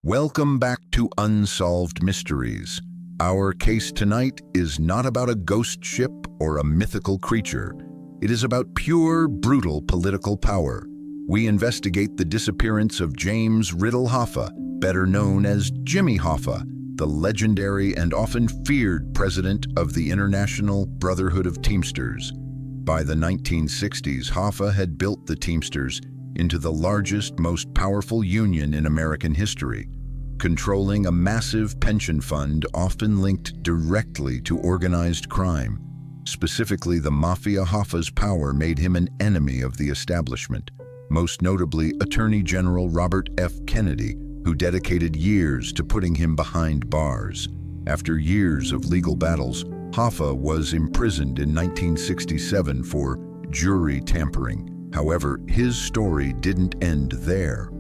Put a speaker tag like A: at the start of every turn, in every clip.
A: Welcome back to Unsolved Mysteries. Our case tonight is not about a ghost ship or a mythical creature. It is about pure, brutal political power. We investigate the disappearance of James Riddle Hoffa, better known as Jimmy Hoffa, the legendary and often feared president of the International Brotherhood of Teamsters. By the 1960s, Hoffa had built the Teamsters into the largest, most powerful union in American history, controlling a massive pension fund often linked directly to organized crime. Specifically, the Mafia. Hoffa's power made him an enemy of the establishment, most notably Attorney General Robert F. Kennedy, who dedicated years to putting him behind bars. After years of legal battles, Hoffa was imprisoned in 1967 for jury tampering. However, his story didn't end there.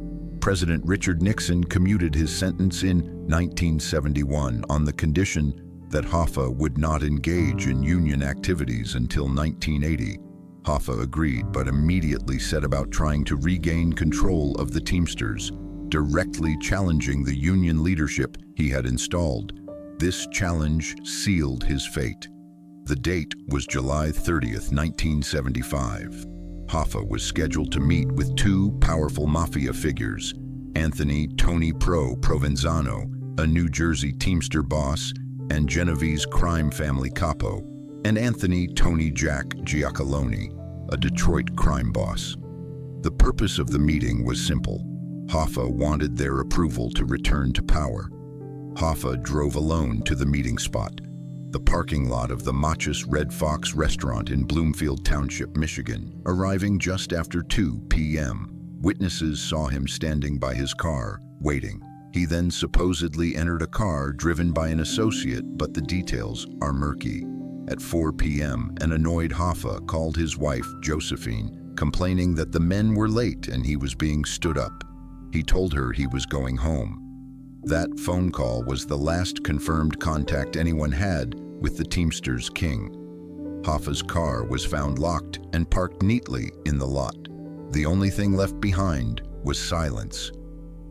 A: President Richard Nixon commuted his sentence in 1971 on the condition that Hoffa would not engage in union activities until 1980. Hoffa agreed, but immediately set about trying to regain control of the Teamsters, directly challenging the union leadership he had installed. This challenge sealed his fate. The date was July 30th, 1975. Hoffa was scheduled to meet with two powerful Mafia figures, Anthony "Tony" Provenzano, a New Jersey Teamster boss and Genovese crime family capo, and Anthony "Tony" Jack Giacalone, a Detroit crime boss. The purpose of the meeting was simple. Hoffa wanted their approval to return to power. Hoffa drove alone to the meeting spot, the parking lot of the Machus Red Fox restaurant in Bloomfield Township, Michigan, arriving just after 2 p.m. Witnesses saw him standing by his car, waiting. He then supposedly entered a car driven by an associate, but the details are murky. At 4 p.m., an annoyed Hoffa called his wife, Josephine, complaining that the men were late and he was being stood up. He told her he was going home. That phone call was the last confirmed contact anyone had with the Teamsters king. Hoffa's car was found locked and parked neatly in the lot. The only thing left behind was silence.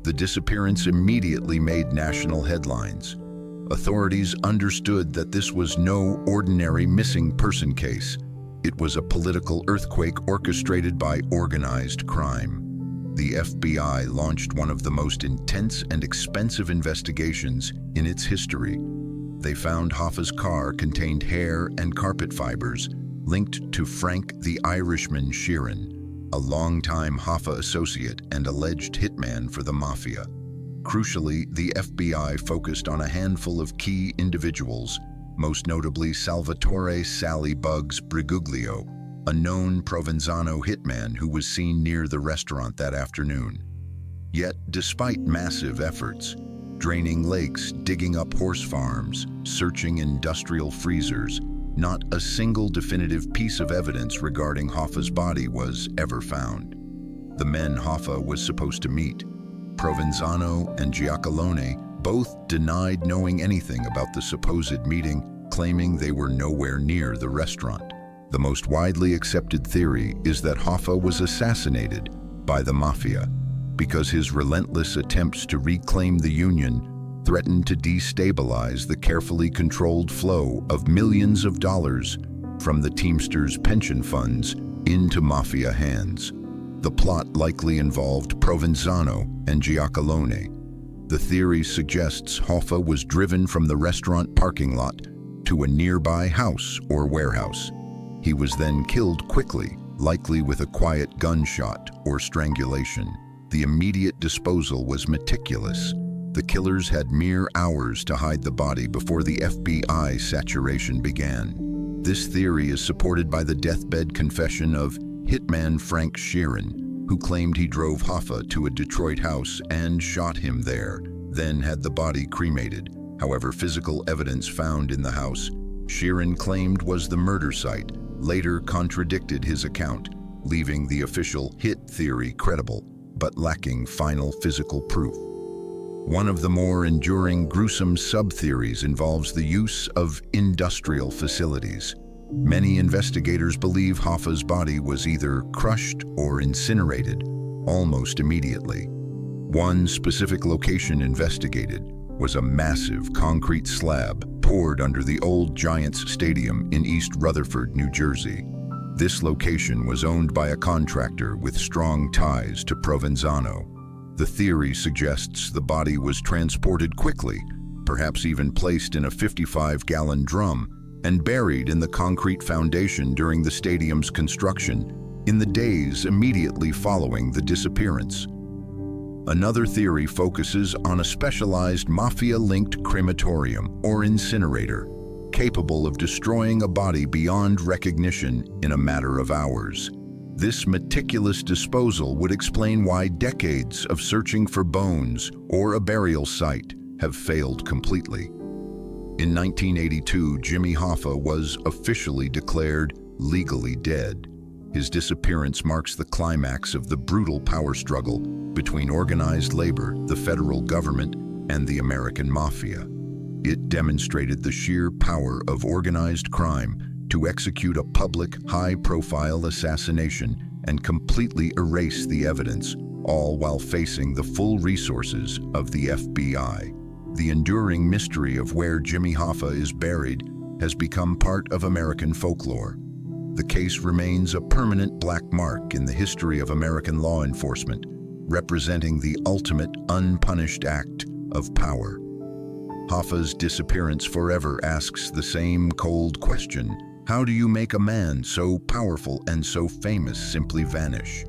A: The disappearance immediately made national headlines. Authorities understood that this was no ordinary missing person case. It was a political earthquake orchestrated by organized crime. The FBI launched one of the most intense and expensive investigations in its history. They found Hoffa's car contained hair and carpet fibers linked to Frank the Irishman Sheeran, a longtime Hoffa associate and alleged hitman for the Mafia. Crucially, the FBI focused on a handful of key individuals, most notably Salvatore "Sally Bugs" Briguglio, a known Provenzano hitman who was seen near the restaurant that afternoon. Yet, despite massive efforts, draining lakes, digging up horse farms, searching industrial freezers, not a single definitive piece of evidence regarding Hoffa's body was ever found. The men Hoffa was supposed to meet, Provenzano and Giacalone, both denied knowing anything about the supposed meeting, claiming they were nowhere near the restaurant. The most widely accepted theory is that Hoffa was assassinated by the Mafia because his relentless attempts to reclaim the union threatened to destabilize the carefully controlled flow of millions of dollars from the Teamsters' pension funds into Mafia hands. The plot likely involved Provenzano and Giacalone. The theory suggests Hoffa was driven from the restaurant parking lot to a nearby house or warehouse. He was then killed quickly, likely with a quiet gunshot or strangulation. The immediate disposal was meticulous. The killers had mere hours to hide the body before the FBI saturation began. This theory is supported by the deathbed confession of hitman Frank Sheeran, who claimed he drove Hoffa to a Detroit house and shot him there, then had the body cremated. However, physical evidence found in the house Sheeran claimed was the murder site later contradicted his account, leaving the official hit theory credible, but lacking final physical proof. One of the more enduring gruesome sub-theories involves the use of industrial facilities. Many investigators believe Hoffa's body was either crushed or incinerated almost immediately. One specific location investigated was a massive concrete slab poured under the old Giants Stadium in East Rutherford, New Jersey. This location was owned by a contractor with strong ties to Provenzano. The theory suggests the body was transported quickly, perhaps even placed in a 55-gallon drum, and buried in the concrete foundation during the stadium's construction in the days immediately following the disappearance. Another theory focuses on a specialized Mafia-linked crematorium or incinerator, capable of destroying a body beyond recognition in a matter of hours. This meticulous disposal would explain why decades of searching for bones or a burial site have failed completely. In 1982, Jimmy Hoffa was officially declared legally dead. His disappearance marks the climax of the brutal power struggle between organized labor, the federal government, and the American Mafia. It demonstrated the sheer power of organized crime to execute a public, high-profile assassination and completely erase the evidence, all while facing the full resources of the FBI. The enduring mystery of where Jimmy Hoffa is buried has become part of American folklore. The case remains a permanent black mark in the history of American law enforcement, representing the ultimate unpunished act of power. Hoffa's disappearance forever asks the same cold question: how do you make a man so powerful and so famous simply vanish?